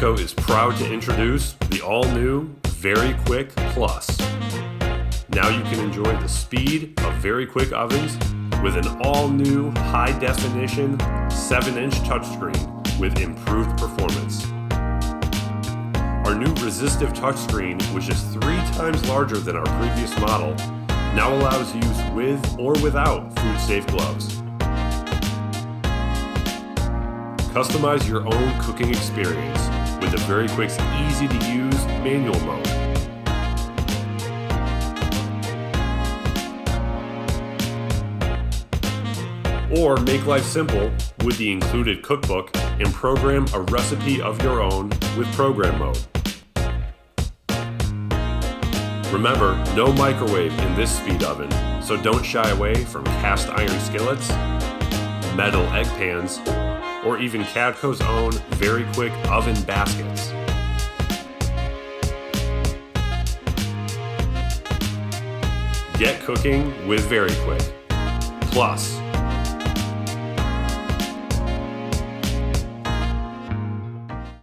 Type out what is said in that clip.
Cadco is proud to introduce the all-new VariKwik Plus. Now you can enjoy the speed of VariKwik ovens with an all-new high-definition 7-inch touchscreen with improved performance. Our new resistive touchscreen, which is 3 times larger than our previous model, now allows use with or without food-safe gloves. Customize your own cooking experience with the VariKwik's easy-to-use manual mode. Or make life simple with the included cookbook and program a recipe of your own with program mode. Remember, no microwave in this speed oven, so don't shy away from cast iron skillets, metal egg pans, or even Cadco's own VariKwik oven baskets. Get cooking with VariKwik. Plus,